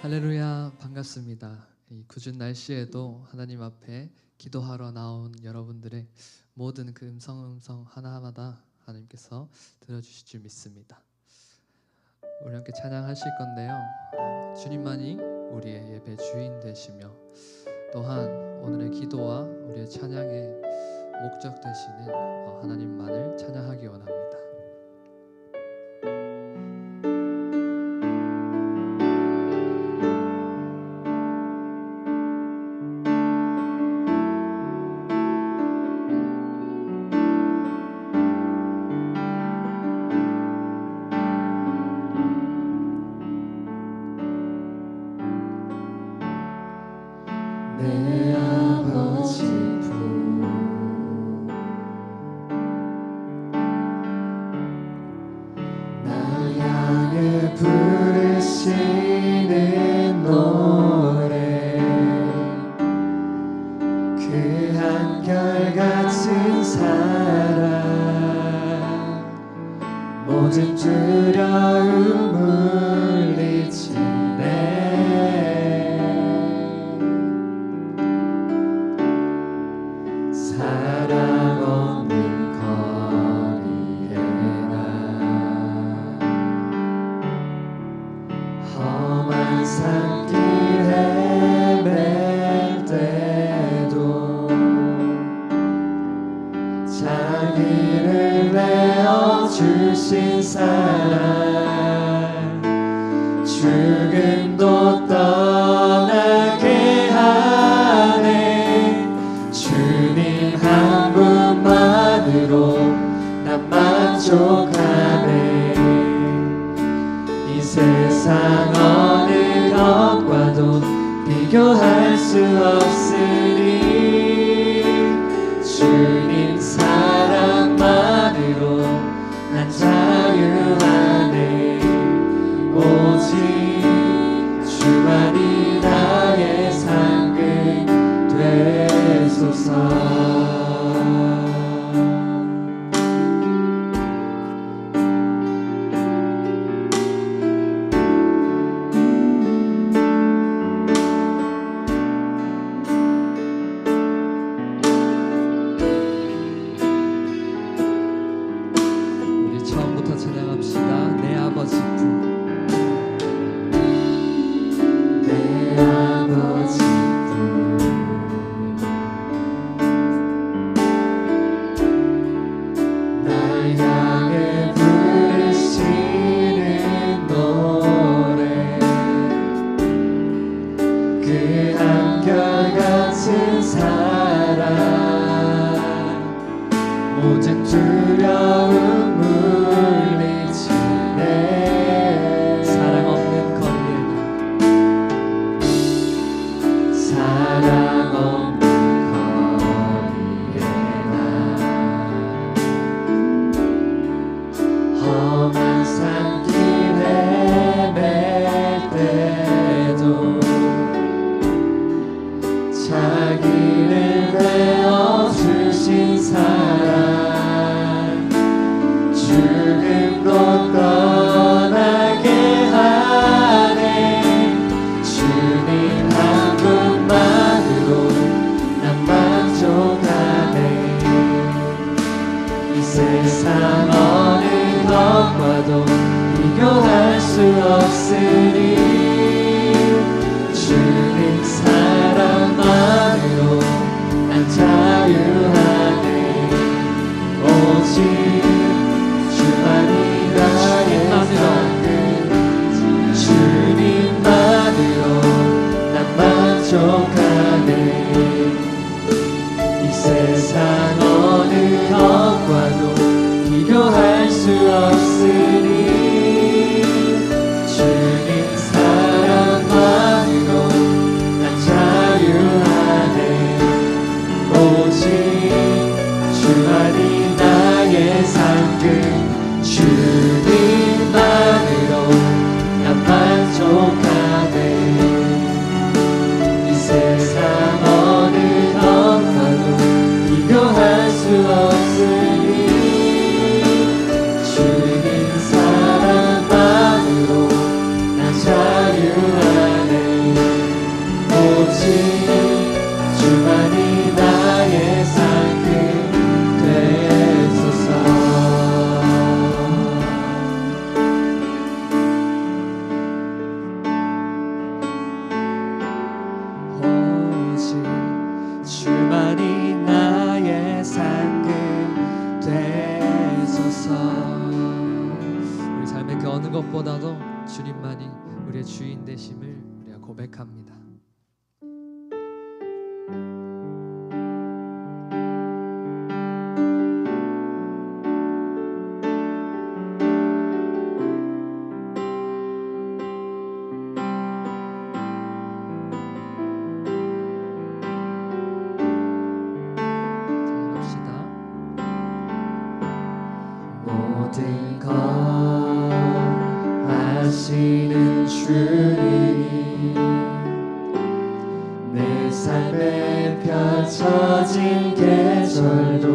할렐루야, 반갑습니다. 이 궂은 날씨에도 하나님 앞에 기도하러 나온 여러분들의 모든 그 음성 하나하나 하나님께서 들어주실 줄 믿습니다. 우리 함께 찬양하실 건데요, 주님만이 우리의 예배 주인 되시며 또한 오늘의 기도와 우리의 찬양의 목적 되시는 하나님만을 찬양하기 원합니다. 내 아버지 부 날 향해 부르시는 노래 그 한결같은 사랑 모든 두려움 물리치네 사랑 없는 거리에 나 험한 산길 헤맬 때도 자기를 내어주신 사랑 죽음도 떠나게 하네 주님 한 분만으로 난 만족하네 이 세상 어느 것과도 비교할 수 없으니 주님 사랑만으로 난 자유하네 오직 주만이 나의 상급 되소서 우리 처음부터 찬양합시다. 내 아버지 부 내 아버지 날 향해 부르시는 노래 그 한결같은 사랑 모든 두려움 물리치네 사랑 없는 거리에 사랑 없는 거리에 나 험한 산길 헤맬 때도 자기를 내어주신 사랑 죽음도 떠나게 하네 주님 한 분만으로 난 만족하네 이 세상 어느 것과도 비교할 수 없으니 주님 사랑만으로 난 자유하네 오직 주만이 나의 상급 주님만으로 난 만족하네 이 세상 어느 것과도 비교할 수 없으니 주님 사랑 어느 것보다도 주님만이 우리의 주인 되심을 우리가 고백합니다. 모든 것 아시는 주님, 내 삶에 펼쳐진 계절도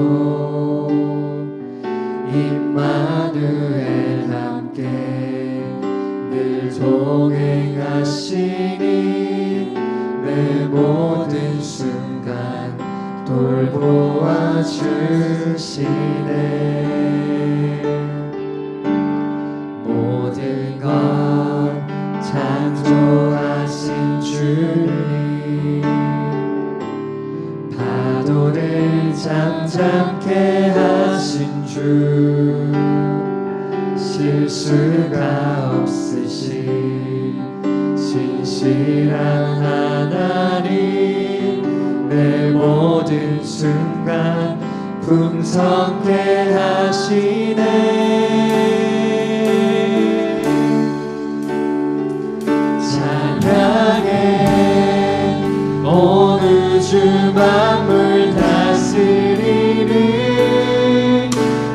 임마누엘 함께 늘 동행하시니 내 모든 순간 돌보아 주시네. 모든 것 창조하신 주님, 파도를 잠잠케 하신 주, 실수가 없으신 신실한 하나님, 내 모든 순간 풍성케 하시네. 찬양해 온 우주 만물 다스리는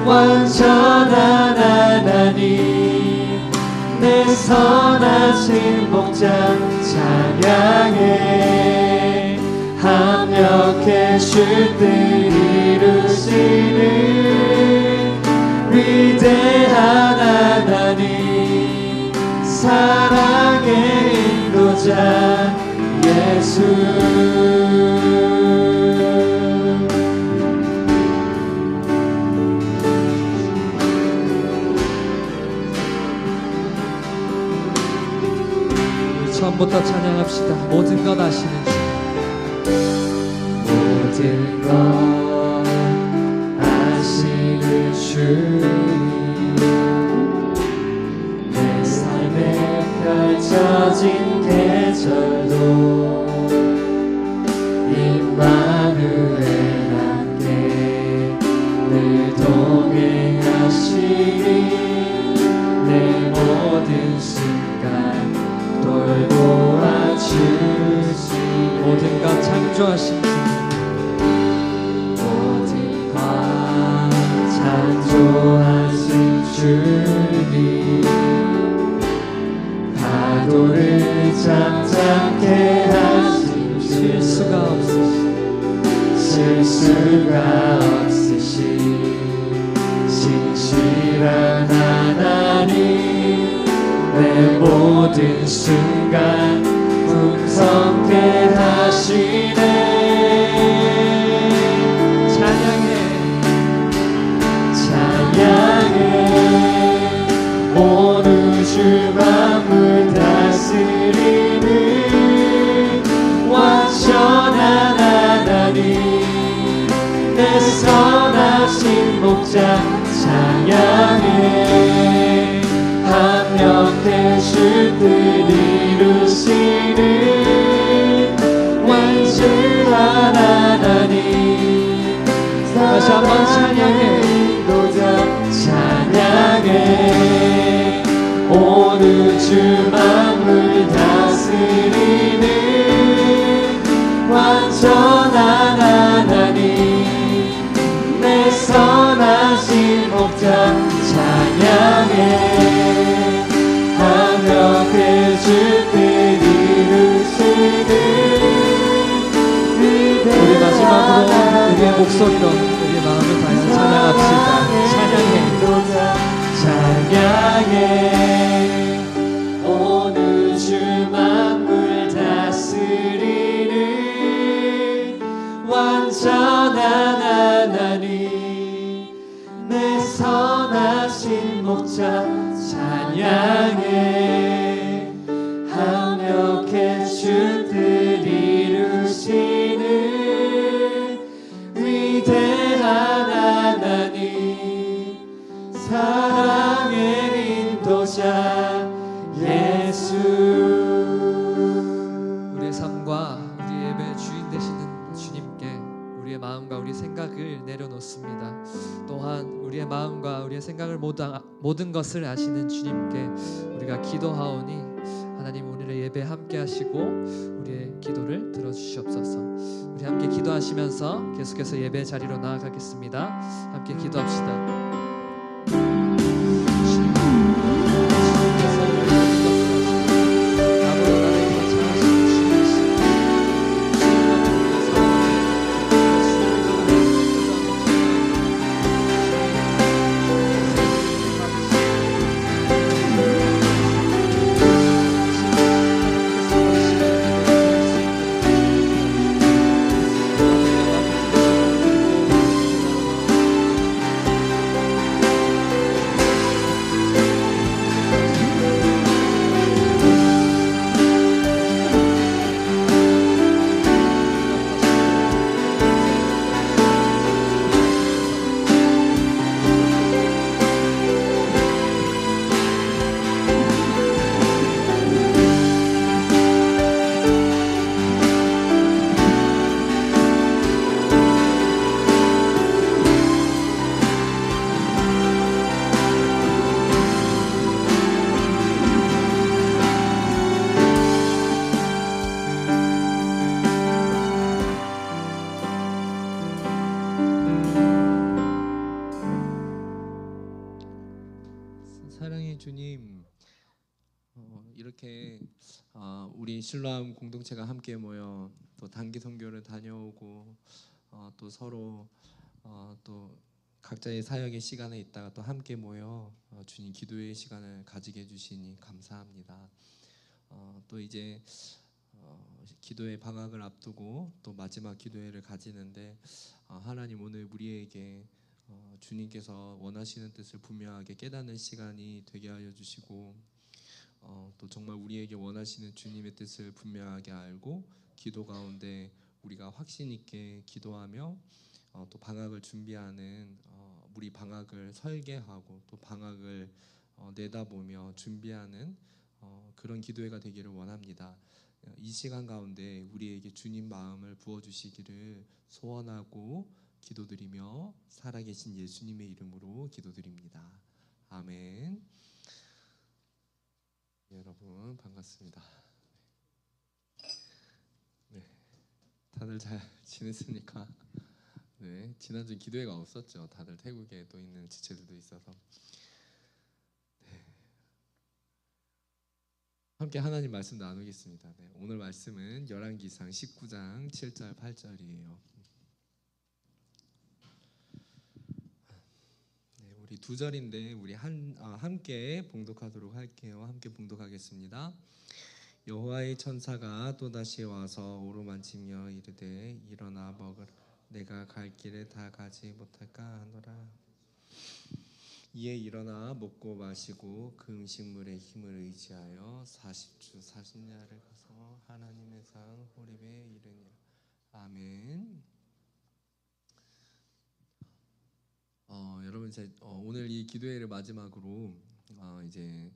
완전한 하나님, 내 선하신 목자 찬양해 합력해 주들 이루시는 위대한 하나님, 사랑의 인도자 예수. 처음부터 찬양합시다. 모든 것 아시는 주, 모든 것 아시는 주님, 내 삶에 펼쳐진 계절도 임마누엘 함께 늘 동행하시니 내 모든 순간 돌보아 주시. 모든 것 창조하신 주, 모든 것 창조하신 주님, 파도를 잠잠케 하신 주, 실수가 없으신 신실한 하나님, 내 모든 순간 풍성케 하시네. 찬양해 온 우주 만물 다스리는 완전한 하나님, 내 선하신 목자 찬양해 합력해 주들 이루시는 완전한 하나님, 다시 한번 찬양해 찬양해 온 우주 만물 다스리는 완전한 하나님, 내 선하신 목자 찬양해 합력해 주들 이루시는 우리 마지막으로 우리의 목소리로 우리의 마음을 다해서 찬양합시다. 찬양해 온 우주 만물 다스리는 완전한 하나님, 내 선하신 목자 찬양해 합력해 주들 이루시는 위대한 하나님, 사랑의 인도자 예수. 우리의 삶과 우리 예배의 주인 되시는 주님께 우리의 마음과 우리 생각을 내려놓습니다. 또한 우리의 마음과 우리의 생각을 모든 것을 아시는 주님께 우리가 기도하오니 하나님 오늘의 예배 함께 하시고 우리의 기도를 들어주시옵소서. 우리 함께 기도하시면서 계속해서 예배 자리로 나아가겠습니다. 함께 기도합시다. 사랑의 주님, 이렇게 우리 신라암 공동체가 함께 모여 또 단기 선교를 다녀오고 또 서로 또 각자의 사역의 시간에 있다가 또 함께 모여 주님 기도의 시간을 가지게 해주시니 감사합니다. 또 이제 기도의 방학을 앞두고 또 마지막 기도회를 가지는데 하나님 오늘 우리에게 주님께서 원하시는 뜻을 분명하게 깨닫는 시간이 되게 하여 주시고 또 정말 우리에게 원하시는 주님의 뜻을 분명하게 알고 기도 가운데 우리가 확신 있게 기도하며 또 방학을 준비하는 우리 방학을 설계하고 또 방학을 내다보며 준비하는 그런 기도회가 되기를 원합니다. 이 시간 가운데 우리에게 주님 마음을 부어주시기를 소원하고 기도드리며 살아계신 예수님의 이름으로 기도드립니다. 아멘. 여러분 반갑습니다. 네, 다들 잘 지냈습니까? 네, 지난주 기도회가 없었죠. 다들 태국에 또 있는 지체들도 있어서. 네, 함께 하나님 말씀 나누겠습니다. 네, 오늘 말씀은 열왕기상 19장 7절 8절이에요. 우리 두 절인데 우리 함께 봉독하도록 할게요. 함께 봉독하겠습니다. 여호와의 천사가 또다시 와서 오르만치며 이르되 일어나 먹으라. 내가 갈 길에 다 가지 못할까 하노라. 이에 일어나 먹고 마시고 그 음식물의 힘을 의지하여 40주 40야를 가서 하나님의 산 호렙에 이르니라. 아멘. 여러분 이제 오늘 이 기도회를 마지막으로 이제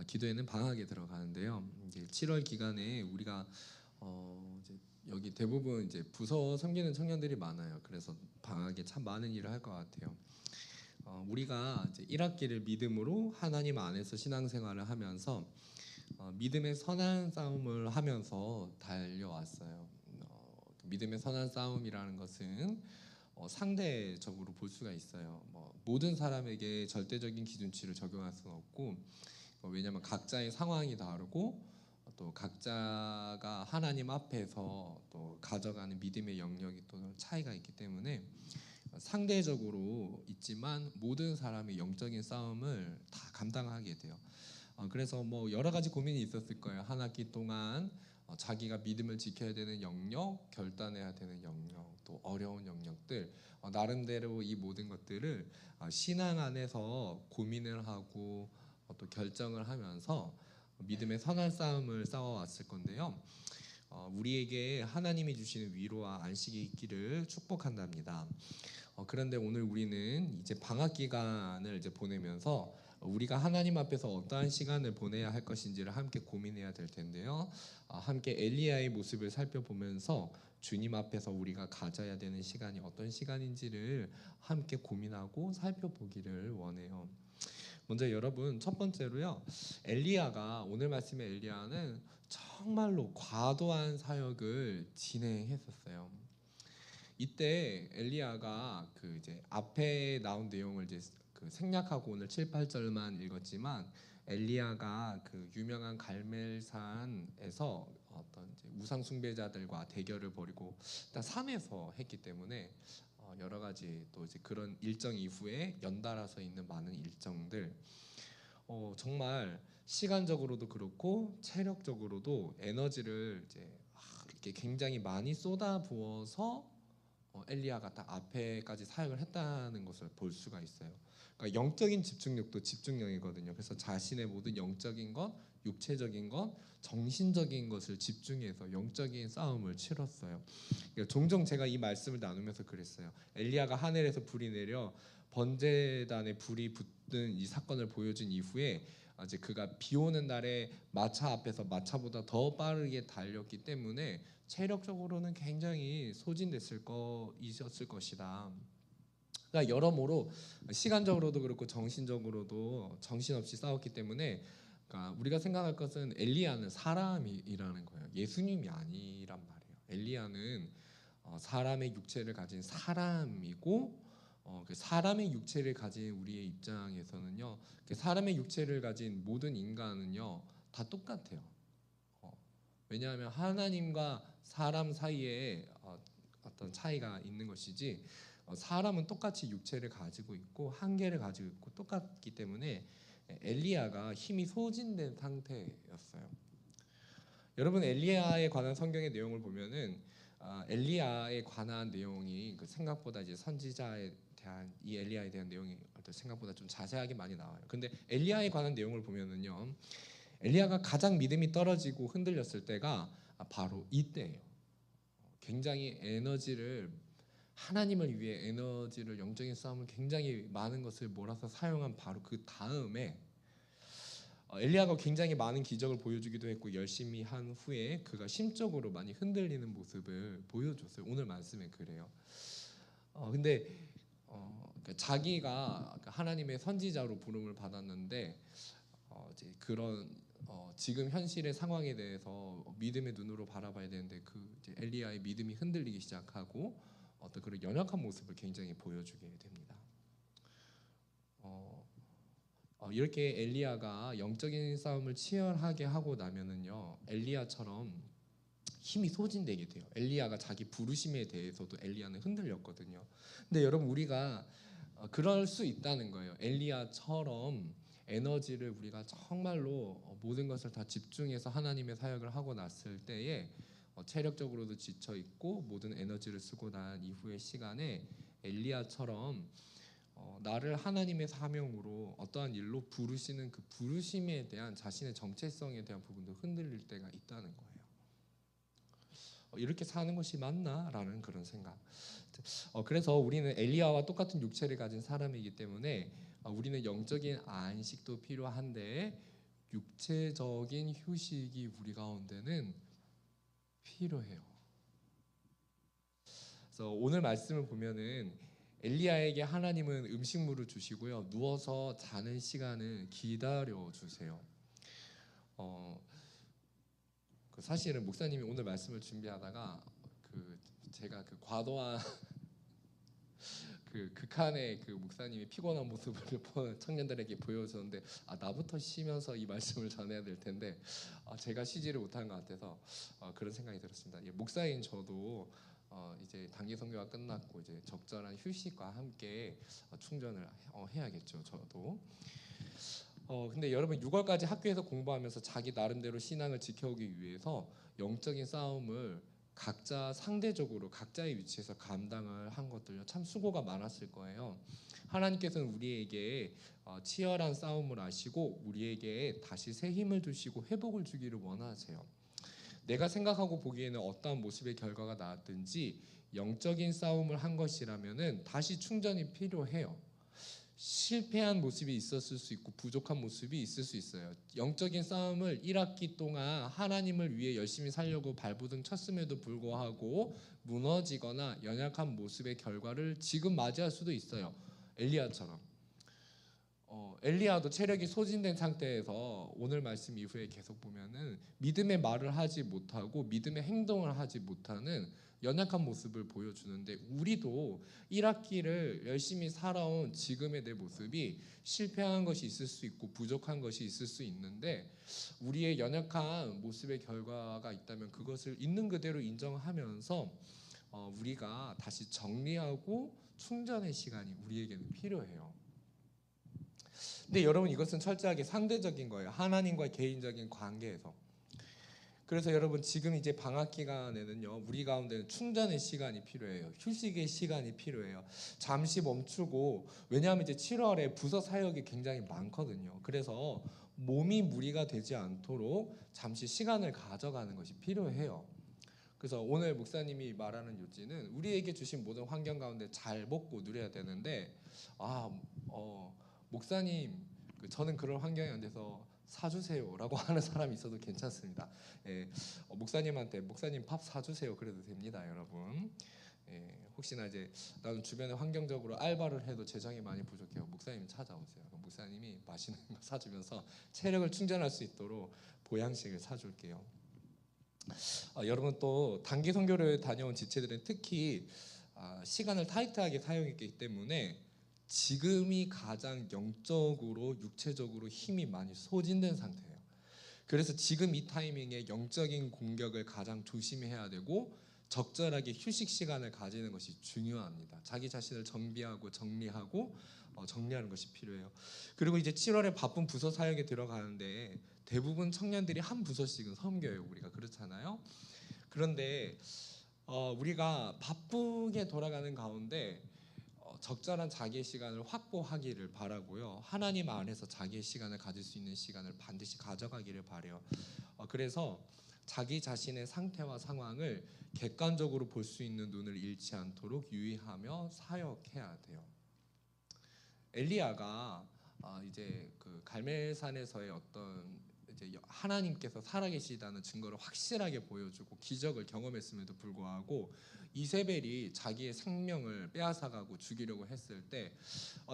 기도회는 방학에 들어가는데요. 이제 7월 기간에 우리가 이제 여기 대부분 이제 부서 섬기는 청년들이 많아요. 그래서 방학에 참 많은 일을 할 것 같아요. 우리가 이제 1학기를 믿음으로 하나님 안에서 신앙생활을 하면서 믿음의 선한 싸움을 하면서 달려왔어요. 믿음의 선한 싸움이라는 것은 상대적으로 볼 수가 있어요. 모든 사람에게 절대적인 기준치를 적용할 수는 없고 왜냐하면 각자의 상황이 다르고 또 각자가 하나님 앞에서 또 가져가는 믿음의 영역이 또 차이가 있기 때문에 상대적으로 있지만 모든 사람의 영적인 싸움을 다 감당하게 돼요. 그래서 여러 가지 고민이 있었을 거예요. 한 학기 동안 자기가 믿음을 지켜야 되는 영역, 결단해야 되는 영역, 또 어려운 영역들 나름대로 이 모든 것들을 신앙 안에서 고민을 하고 또 결정을 하면서 믿음의 선한 싸움을 싸워왔을 건데요. 우리에게 하나님이 주시는 위로와 안식이 있기를 축복한답니다. 그런데 오늘 우리는 이제 방학 기간을 이제 보내면서 우리가 하나님 앞에서 어떠한 시간을 보내야 할 것인지를 함께 고민해야 될 텐데요. 함께 엘리야의 모습을 살펴보면서 주님 앞에서 우리가 가져야 되는 시간이 어떤 시간인지를 함께 고민하고 살펴보기를 원해요. 먼저 여러분, 첫 번째로요, 엘리야가, 오늘 말씀의 엘리야는 정말로 과도한 사역을 진행했었어요. 이때 엘리야가 그 이제 앞에 나온 내용을 이제 그 생략하고 오늘 7, 8절만 읽었지만, 엘리야가 그 유명한 갈멜산에서 어떤 이제 우상 숭배자들과 대결을 벌이고 일단 산에서 했기 때문에 여러 가지 또 이제 그런 일정 이후에 연달아서 있는 많은 일정들, 정말 시간적으로도 그렇고 체력적으로도 에너지를 이제 이렇게 굉장히 많이 쏟아 부어서 엘리야가 딱 앞에까지 사역을 했다는 것을 볼 수가 있어요. 그러니까 영적인 집중력도 집중력이거든요. 그래서 자신의 모든 영적인 것, 육체적인 것, 정신적인 것을 집중해서 영적인 싸움을 치렀어요. 그러니까 종종 제가 이 말씀을 나누면서 그랬어요. 엘리야가 하늘에서 불이 내려 번제단에 불이 붙는 이 사건을 보여준 이후에 이제 그가 비 오는 날에 마차 앞에서 마차보다 더 빠르게 달렸기 때문에 체력적으로는 굉장히 소진됐을 있었을 것이다. 그러니까 여러모로 시간적으로도 그렇고 정신적으로도 정신없이 싸웠기 때문에, 그러니까 우리가 생각할 것은 엘리야는 사람이라는 거예요. 예수님이 아니란 말이에요. 엘리야는 사람의 육체를 가진 사람이고, 그 사람의 육체를 가진 우리의 입장에서는요, 그 사람의 육체를 가진 모든 인간은요 다 똑같아요. 왜냐하면 하나님과 사람 사이에 어떤 차이가 있는 것이지, 사람은 똑같이 육체를 가지고 있고 한계를 가지고 있고 똑같기 때문에 엘리야가 힘이 소진된 상태였어요. 여러분, 엘리야에 관한 성경의 내용을 보면은 엘리야에 관한 내용이 생각보다 이제 선지자에 대한 이 엘리야에 대한 내용이 생각보다 좀 자세하게 많이 나와요. 근데 엘리야에 관한 내용을 보면은요, 엘리야가 가장 믿음이 떨어지고 흔들렸을 때가 바로 이때예요. 굉장히 에너지를, 하나님을 위해 에너지를, 영적인 싸움을 굉장히 많은 것을 몰아서 사용한 바로 그 다음에 엘리야가 굉장히 많은 기적을 보여주기도 했고 열심히 한 후에 그가 심적으로 많이 흔들리는 모습을 보여줬어요. 오늘 말씀에 그래요. 근데 자기가 하나님의 선지자로 부름을 받았는데 이제 그런 지금 현실의 상황에 대해서 믿음의 눈으로 바라봐야 되는데 그 이제 엘리야의 믿음이 흔들리기 시작하고 어떤 그런 연약한 모습을 굉장히 보여주게 됩니다. 이렇게 엘리야가 영적인 싸움을 치열하게 하고 나면은요, 엘리야처럼 힘이 소진되게 돼요. 엘리야가 자기 부르심에 대해서도 엘리야는 흔들렸거든요. 근데 여러분, 우리가 그럴 수 있다는 거예요. 엘리야처럼 에너지를 우리가 정말로 모든 것을 다 집중해서 하나님의 사역을 하고 났을 때에 체력적으로도 지쳐 있고 모든 에너지를 쓰고 난 이후의 시간에 엘리야처럼 나를 하나님의 사명으로 어떠한 일로 부르시는 그 부르심에 대한 자신의 정체성에 대한 부분도 흔들릴 때가 있다는 거예요. 이렇게 사는 것이 맞나라는 그런 생각. 그래서 우리는 엘리야와 똑같은 육체를 가진 사람이기 때문에 우리는 영적인 안식도 필요한데 육체적인 휴식이 우리 가운데는 필요해요. 그래서 오늘 말씀을 보면은 엘리야에게 하나님은 음식물을 주시고요, 누워서 자는 시간을 기다려 주세요. 사실은 목사님이 오늘 말씀을 준비하다가 제가 과도한 극한의 목사님이 피곤한 모습을 청년들에게 보여줬는데 나부터 쉬면서 이 말씀을 전해야 될 텐데 제가 쉬지를 못한 것 같아서 그런 생각이 들었습니다. 목사인 저도 이제 단기 선교가 끝났고 이제 적절한 휴식과 함께 충전을 해야겠죠. 저도. 근데 여러분, 6월까지 학교에서 공부하면서 자기 나름대로 신앙을 지켜오기 위해서 영적인 싸움을 각자 상대적으로 각자의 위치에서 감당을 한 것들요, 참 수고가 많았을 거예요. 하나님께서는 우리에게 치열한 싸움을 하시고 우리에게 다시 새 힘을 주시고 회복을 주기를 원하세요. 내가 생각하고 보기에는 어떠한 모습의 결과가 나왔든지 영적인 싸움을 한 것이라면은 다시 충전이 필요해요. 실패한 모습이 있었을 수 있고 부족한 모습이 있을 수 있어요. 영적인 싸움을 1학기 동안 하나님을 위해 열심히 살려고 발버둥 쳤음에도 불구하고 무너지거나 연약한 모습의 결과를 지금 맞이할 수도 있어요. 엘리야처럼. 엘리야도 체력이 소진된 상태에서 오늘 말씀 이후에 계속 보면은 믿음의 말을 하지 못하고 믿음의 행동을 하지 못하는 연약한 모습을 보여주는데, 우리도 1학기를 열심히 살아온 지금의 내 모습이 실패한 것이 있을 수 있고 부족한 것이 있을 수 있는데, 우리의 연약한 모습의 결과가 있다면 그것을 있는 그대로 인정하면서 우리가 다시 정리하고 충전의 시간이 우리에게는 필요해요. 근데 여러분, 이것은 철저하게 상대적인 거예요. 하나님과의 개인적인 관계에서. 그래서 여러분, 지금 이제 방학 기간에는요, 우리 가운데는 충전의 시간이 필요해요. 휴식의 시간이 필요해요. 잠시 멈추고, 왜냐하면 이제 7월에 부서 사역이 굉장히 많거든요. 그래서 몸이 무리가 되지 않도록 잠시 시간을 가져가는 것이 필요해요. 그래서 오늘 목사님이 말하는 요지는 우리에게 주신 모든 환경 가운데 잘 먹고 누려야 되는데, 목사님, 저는 그런 환경이 안 돼서 사주세요라고 하는 사람이 있어도 괜찮습니다. 목사님한테 목사님 밥 사주세요 그래도 됩니다, 여러분. 혹시나 이제 나는 주변에 환경적으로 알바를 해도 재정이 많이 부족해요. 목사님 찾아오세요. 목사님이 맛있는 거 사주면서 체력을 충전할 수 있도록 보양식을 사줄게요. 여러분, 또 단기 선교를 다녀온 지체들은 특히 시간을 타이트하게 사용했기 때문에 지금이 가장 영적으로 육체적으로 힘이 많이 소진된 상태예요. 그래서 지금 이 타이밍에 영적인 공격을 가장 조심해야 되고 적절하게 휴식 시간을 가지는 것이 중요합니다. 자기 자신을 정비하고 정리하고 정리하는 것이 필요해요. 그리고 이제 7월에 바쁜 부서 사역에 들어가는데 대부분 청년들이 한 부서씩은 섬겨요. 우리가 그렇잖아요. 그런데 우리가 바쁘게 돌아가는 가운데 적절한 자기의 시간을 확보하기를 바라고요. 하나님 안에서 자기의 시간을 가질 수 있는 시간을 반드시 가져가기를 바라요. 그래서 자기 자신의 상태와 상황을 객관적으로 볼 수 있는 눈을 잃지 않도록 유의하며 사역해야 돼요. 엘리야가 이제 그 갈멜산에서의 어떤 이제 하나님께서 살아계시다는 증거를 확실하게 보여주고 기적을 경험했음에도 불구하고 이세벨이 자기의 생명을 빼앗아가고 죽이려고 했을 때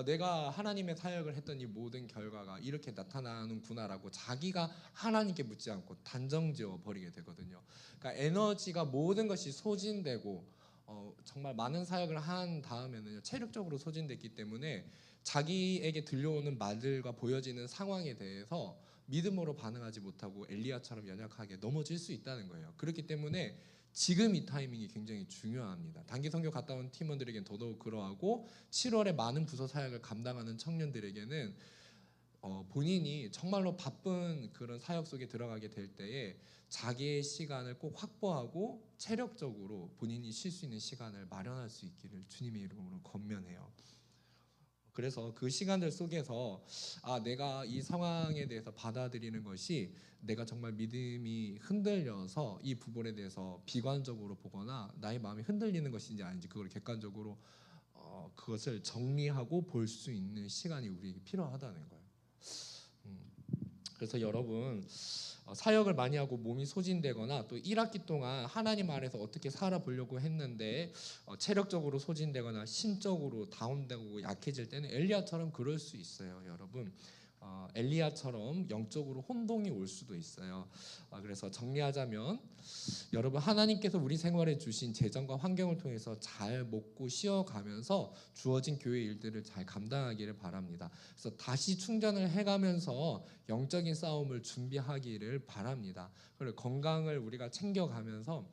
내가 하나님의 사역을 했던 이 모든 결과가 이렇게 나타나는구나라고 자기가 하나님께 묻지 않고 단정지어 버리게 되거든요. 그러니까 에너지가 모든 것이 소진되고 정말 많은 사역을 한 다음에는 체력적으로 소진됐기 때문에 자기에게 들려오는 말들과 보여지는 상황에 대해서 믿음으로 반응하지 못하고 엘리야처럼 연약하게 넘어질 수 있다는 거예요. 그렇기 때문에 지금 이 타이밍이 굉장히 중요합니다. 단기 선교 갔다 온 팀원들에게는 더더욱 그러하고 7월에 많은 부서 사역을 감당하는 청년들에게는 본인이 정말로 바쁜 그런 사역 속에 들어가게 될 때에 자기의 시간을 꼭 확보하고 체력적으로 본인이 쉴 수 있는 시간을 마련할 수 있기를 주님의 이름으로 권면해요. 그래서 그 시간들 속에서 내가 이 상황에 대해서 받아들이는 것이 내가 정말 믿음이 흔들려서 이 부분에 대해서 비관적으로 보거나 나의 마음이 흔들리는 것인지 아닌지 그걸 객관적으로 그것을 정리하고 볼 수 있는 시간이 우리에게 필요하다는 거예요. 그래서 여러분, 사역을 많이 하고 몸이 소진되거나 또 1학기 동안 하나님 안에서 어떻게 살아보려고 했는데 체력적으로 소진되거나 심적으로 다운되고 약해질 때는 엘리야처럼 그럴 수 있어요. 여러분, 엘리야처럼 영적으로 혼동이 올 수도 있어요. 그래서 정리하자면 여러분, 하나님께서 우리 생활에 주신 재정과 환경을 통해서 잘 먹고 쉬어가면서 주어진 교회 일들을 잘 감당하기를 바랍니다. 그래서 다시 충전을 해가면서 영적인 싸움을 준비하기를 바랍니다. 그리고 건강을 우리가 챙겨가면서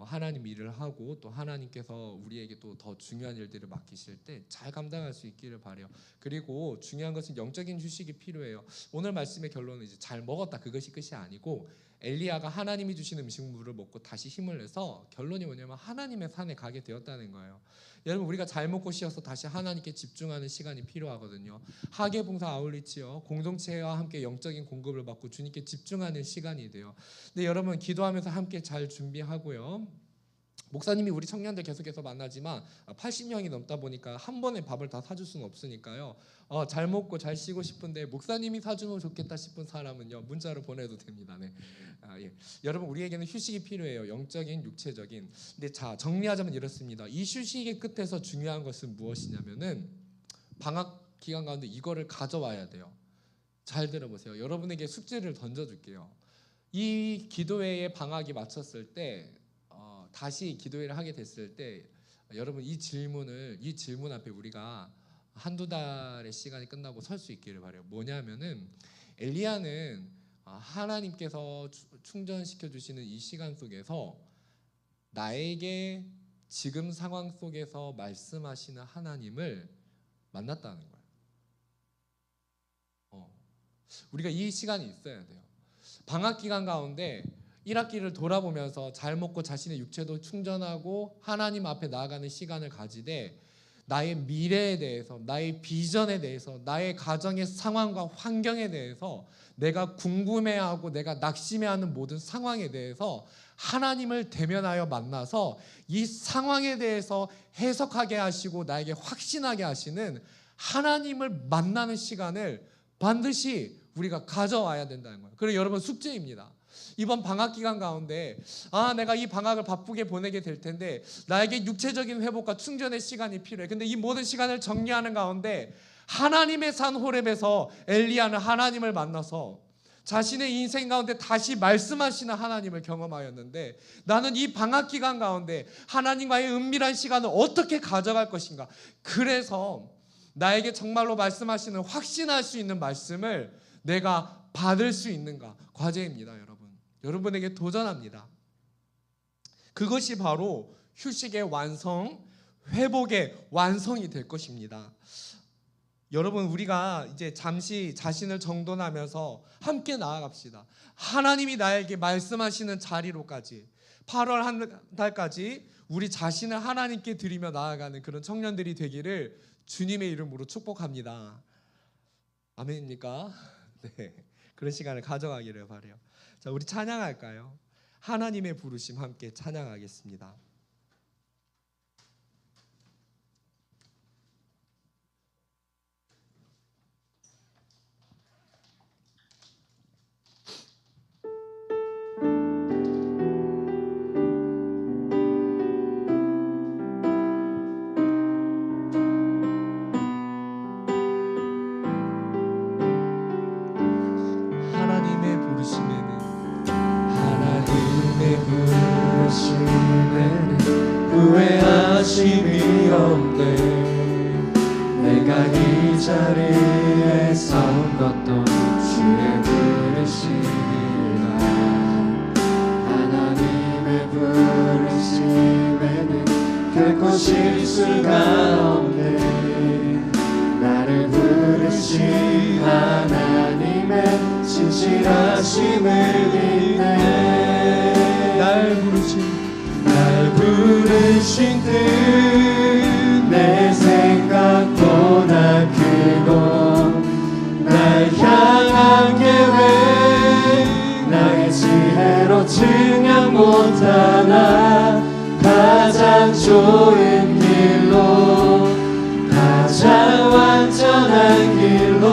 하나님 일을 하고 또 하나님께서 우리에게 또 더 중요한 일들을 맡기실 때 잘 감당할 수 있기를 바라요. 그리고 중요한 것은 영적인 휴식이 필요해요. 오늘 말씀의 결론은 이제 잘 먹었다 그것이 끝이 아니고 엘리야가 하나님이 주신 음식물을 먹고 다시 힘을 내서 결론이 뭐냐면 하나님의 산에 가게 되었다는 거예요. 여러분, 우리가 잘 먹고 쉬어서 다시 하나님께 집중하는 시간이 필요하거든요. 하계봉사 아울리치요, 공동체와 함께 영적인 공급을 받고 주님께 집중하는 시간이 돼요. 근데 여러분, 기도하면서 함께 잘 준비하고요, 목사님이 우리 청년들 계속해서 만나지만 80명이 넘다 보니까 한 번에 밥을 다 사줄 수는 없으니까요. 잘 먹고 잘 쉬고 싶은데 목사님이 사주면 좋겠다 싶은 사람은요, 문자로 보내도 됩니다. 네. 예. 여러분, 우리에게는 휴식이 필요해요. 영적인, 육체적인. 근데 자, 정리하자면 이렇습니다. 이 휴식의 끝에서 중요한 것은 무엇이냐면은 방학 기간 가운데 이거를 가져와야 돼요. 잘 들어보세요. 여러분에게 숙제를 던져줄게요. 이 기도회의 방학이 마쳤을 때 다시 기도회를 하게 됐을 때 여러분 이 질문 앞에 우리가 한두 달의 시간이 끝나고 설 수 있기를 바라요. 뭐냐면은 엘리야는 하나님께서 충전시켜 주시는 이 시간 속에서 나에게 지금 상황 속에서 말씀하시는 하나님을 만났다는 거예요. 우리가 이 시간이 있어야 돼요. 방학 기간 가운데 1학기를 돌아보면서 잘 먹고 자신의 육체도 충전하고 하나님 앞에 나아가는 시간을 가지되 나의 미래에 대해서, 나의 비전에 대해서, 나의 가정의 상황과 환경에 대해서 내가 궁금해하고 내가 낙심해하는 모든 상황에 대해서 하나님을 대면하여 만나서 이 상황에 대해서 해석하게 하시고 나에게 확신하게 하시는 하나님을 만나는 시간을 반드시 우리가 가져와야 된다는 거예요. 그리고 여러분, 숙제입니다. 이번 방학 기간 가운데 내가 이 방학을 바쁘게 보내게 될 텐데 나에게 육체적인 회복과 충전의 시간이 필요해. 근데 이 모든 시간을 정리하는 가운데 하나님의 산 호렙에서 엘리야는 하나님을 만나서 자신의 인생 가운데 다시 말씀하시는 하나님을 경험하였는데, 나는 이 방학 기간 가운데 하나님과의 은밀한 시간을 어떻게 가져갈 것인가. 그래서 나에게 정말로 말씀하시는, 확신할 수 있는 말씀을 내가 받을 수 있는가, 과제입니다. 여러분에게 도전합니다. 그것이 바로 휴식의 완성, 회복의 완성이 될 것입니다. 여러분, 우리가 이제 잠시 자신을 정돈하면서 함께 나아갑시다. 하나님이 나에게 말씀하시는 자리로까지, 8월 한 달까지 우리 자신을 하나님께 드리며 나아가는 그런 청년들이 되기를 주님의 이름으로 축복합니다. 아멘입니까? 네, 그런 시간을 가져가기를 바라요. 자, 우리 찬양할까요? 하나님의 부르심 함께 찬양하겠습니다. 하나님의 부르심에는 후회하심이 없네. 내가 이 자리에 선 것도 주의 부르심이라. 하나님의 부르심에는 결코 실수가 없네. 나를 부르신 하나님의 진실하심을 믿네. 날 부르신 뜻 내 생각보다 크고, 날 향한 계획 나의 지혜로 증명 못하나. 가장 좋은 길로, 가장 완전한 길로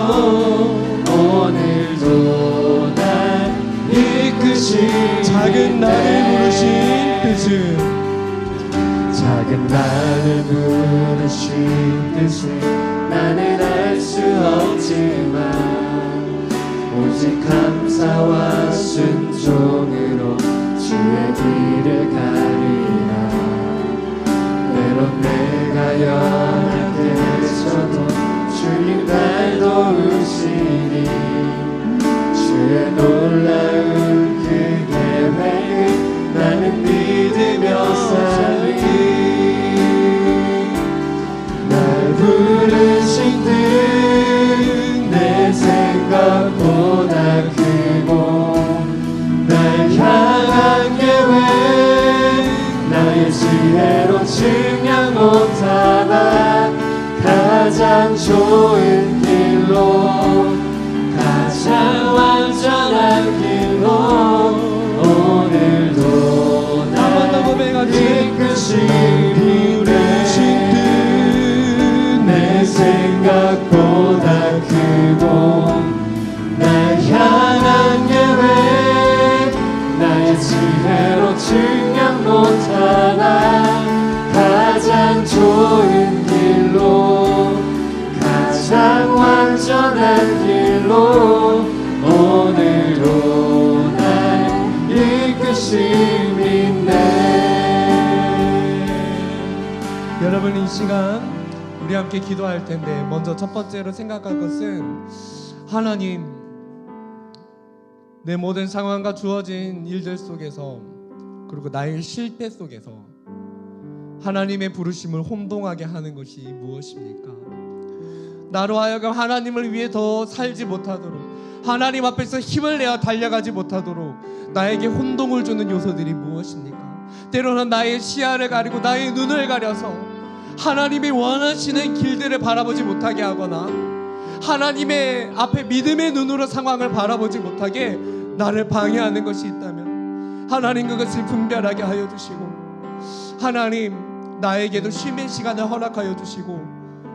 오늘도 날 이끄신 작은 나를 부르신 뜻은, 작은 나를 부르신 뜻은 나는 알 수 없지만 오직 감사와 순종으로 주의 길을 가리라. 때론 내가 연약해져도 주님 날 도우시니, 주의 놀라운 그 계획을 나는 믿으며 살리. 날 부르신 뜻 내 생각보다 크고, 날 향한 계획 나의 지혜로 증명 못하나. 가장 좋은 길로, 가장 완전한 길로 오늘도 날 이끌 부르심인데. 여러분, 이 시간 우리 함께 기도할 텐데 먼저 첫 번째로 생각할 것은 하나님, 내 모든 상황과 주어진 일들 속에서 그리고 나의 실패 속에서 하나님의 부르심을 혼동하게 하는 것이 무엇입니까? 나로 하여금 하나님을 위해 더 살지 못하도록, 하나님 앞에서 힘을 내어 달려가지 못하도록 나에게 혼동을 주는 요소들이 무엇입니까? 때로는 나의 시야를 가리고 나의 눈을 가려서 하나님이 원하시는 길들을 바라보지 못하게 하거나 하나님의 앞에 믿음의 눈으로 상황을 바라보지 못하게 나를 방해하는 것이 있다면 하나님 그것을 분별하게 하여 주시고, 하나님 나에게도 쉼의 시간을 허락하여 주시고,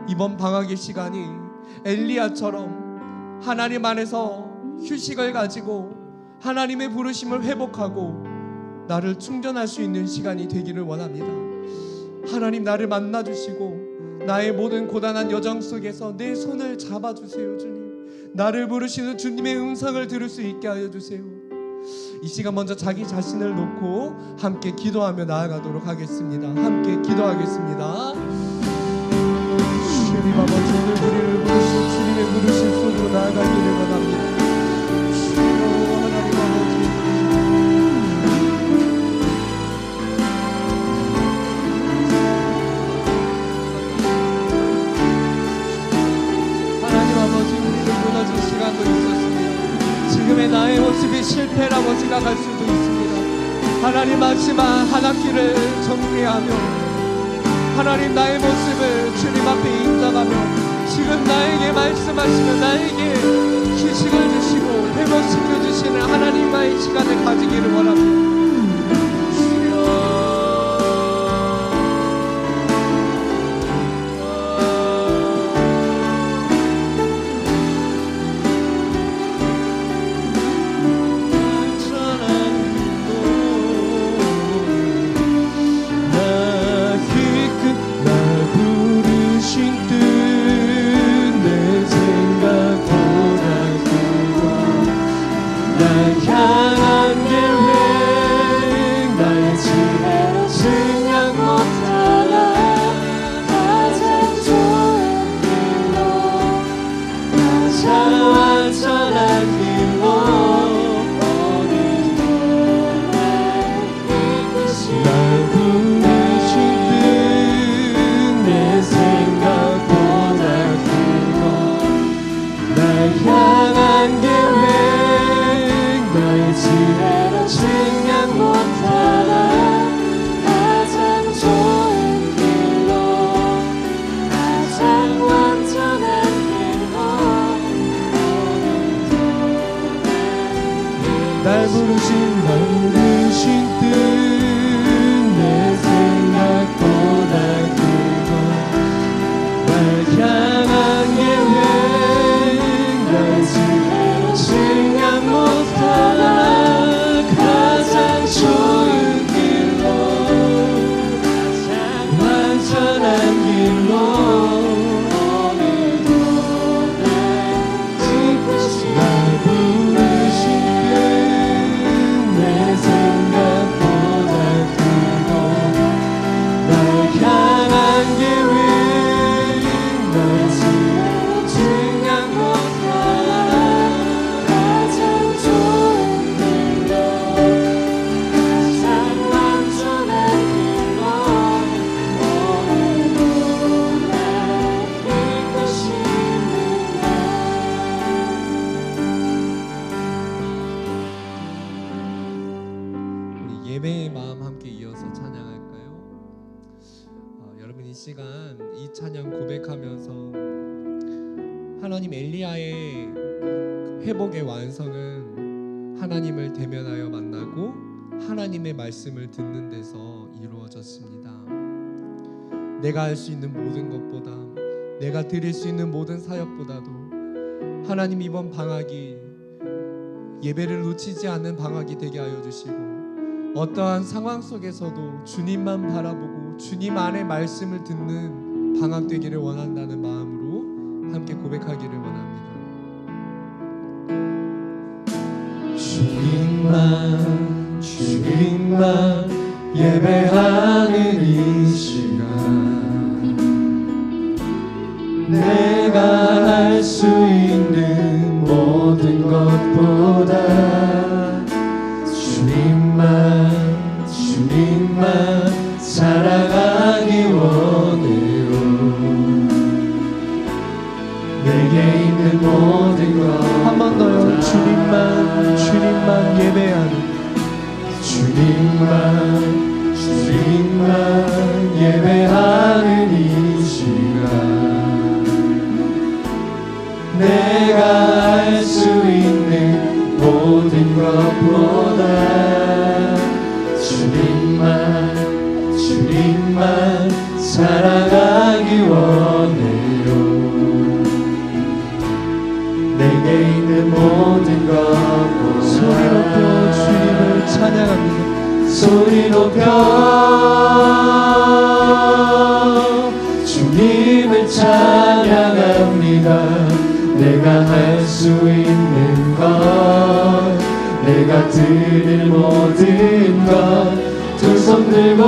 이번 방학의 시간이 엘리야처럼 하나님 안에서 휴식을 가지고 하나님의 부르심을 회복하고 나를 충전할 수 있는 시간이 되기를 원합니다. 하나님, 나를 만나 주시고 나의 모든 고단한 여정 속에서 내 손을 잡아주세요. 주님, 나를 부르시는 주님의 음성을 들을 수 있게 하여 주세요. 이 시간 먼저 자기 자신을 놓고 함께 기도하며 나아가도록 하겠습니다. 함께 기도하겠습니다. 주님 아버지, 오늘 우리를 부르신 주님의 부르심 속으로 나아가기를 원합니다. 하나님 아버지, 하나님 아버지, 우리는 무너진 시간도 있었습니다. 지금의 나의 모습이 실패라고 생각할 수도 있습니다. 하나님, 마지막 한 학기를 정리하며 하나님 나의 모습을 주님 앞에 인정하며 지금 나에게 말씀하시며 나에게 휴식을 주시고 회복시켜 주시는 하나님과의 시간을 가지기를 원합니다. 날 부르신 뜻 내 생각보다 크고 날 향한 계획 날 생각 못하나 가장 좋은 길로 완전한 길로 예배의 마음 함께 이어서 찬양할까요? 여러분, 이 시간 이 찬양 고백하면서 하나님, 엘리야의 회복의 완성은 하나님을 대면하여 만나고 하나님의 말씀을 듣는 데서 이루어졌습니다. 내가 할 수 있는 모든 것보다, 내가 드릴 수 있는 모든 사역보다도 하나님, 이번 방학이 예배를 놓치지 않는 방학이 되게 하여 주시고 어떠한 상황 속에서도 주님만 바라보고 주님 안의 말씀을 듣는 방학 되기를 원한다는 마음으로 함께 고백하기를 원합니다. 주님만 주님만 예배하는 이 시간 내가 할 수 있는 모든 것보다 주님만 사랑하기 원해요. 내게 있는 모든 것 한 번 더요. 주님만 예배하는 주님만 예배하는 이 시간 내가 할 수 있는 모든 것보다 주님만 사랑하기 원해요. 내게 있는 모든 것보다 소리 높여 주님을 찬양합니다. 소리 높여 주님을 찬양합니다. 내가 할 수 있는 것 내가 드릴 모든 것 두 손 들고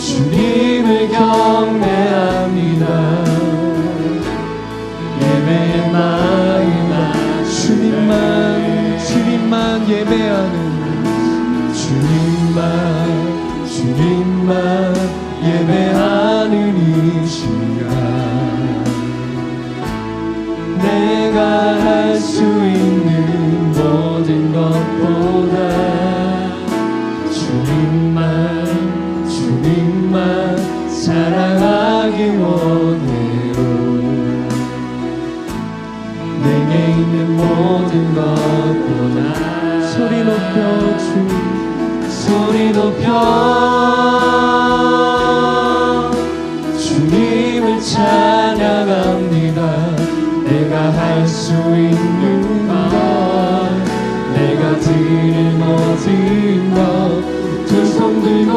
주님을 경배합니다. 예배의 마음 주님만 예배하는 주님만 예배하는 이 시간 내가 할 수 있는 모든 것보다 주님만 사랑하기 원해요. 내게 있는 모든 것보다 소리 높여 주님을 찬양합니다. 내가 할 수 있는 것 내가 드릴 모든 것 두 손 들고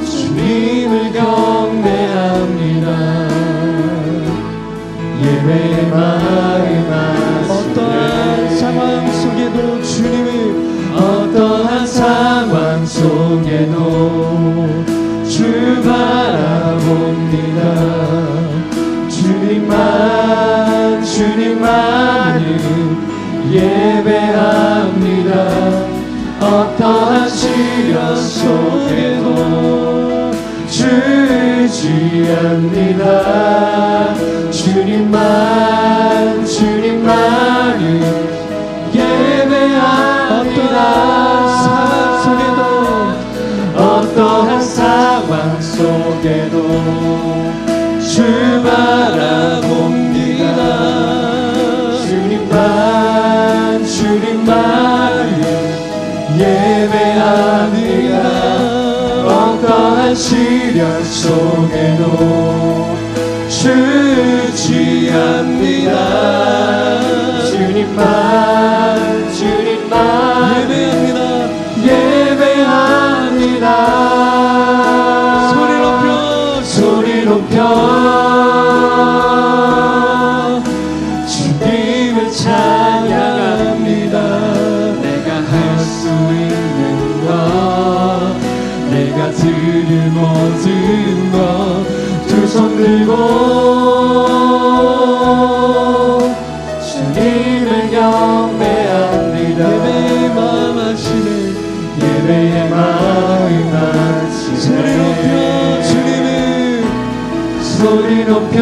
주님을 경배합니다. 예배의 마음 어떠한 상황 속에도 어떠한 상황 속에도 주 바라봅니다. 주님만을 예배합니다. 어떠한 시련 속에도 주지합니다. 주님만을 예배합니다. 어떠한 상황 속에도 주 바라봅니다. 주님만을 예배합니다. 어떠한 시련 속에도 주지합니다. 주님만 예배합니다. 소리 높여 주님을 찬양합니다. 내가 할 수 있는 것 내가 드릴 모든 것 두 손 들고 주님을 경배합니다. 예배의 마음 하시네. 소리 높여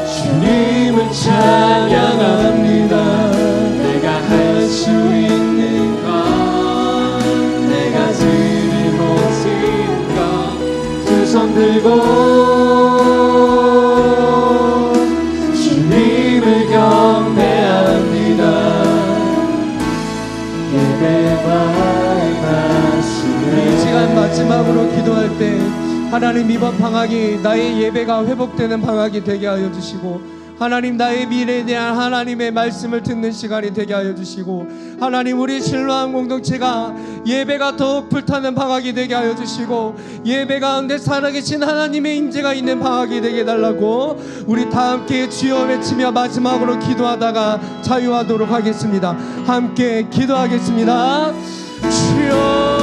주님을 찬양합니다. 내가 할 수 있는 것 내가 드릴 모든 것 두 손 들고 주님을 경배합니다. 예배의 마음 하시네. 이 시간 마지막으로 기도할 때 하나님 이번 방학이 나의 예배가 회복되는 방학이 되게 하여 주시고 하나님 나의 미래에 대한 하나님의 말씀을 듣는 시간이 되게 하여 주시고, 하나님 우리 신로한 공동체가 예배가 더욱 불타는 방학이 되게 하여 주시고, 예배 가운데 살아계신 하나님의 임재가 있는 방학이 되게 해달라고 우리 다 함께 주여 외치며 마지막으로 기도하다가 자유하도록 하겠습니다. 함께 기도하겠습니다. 주여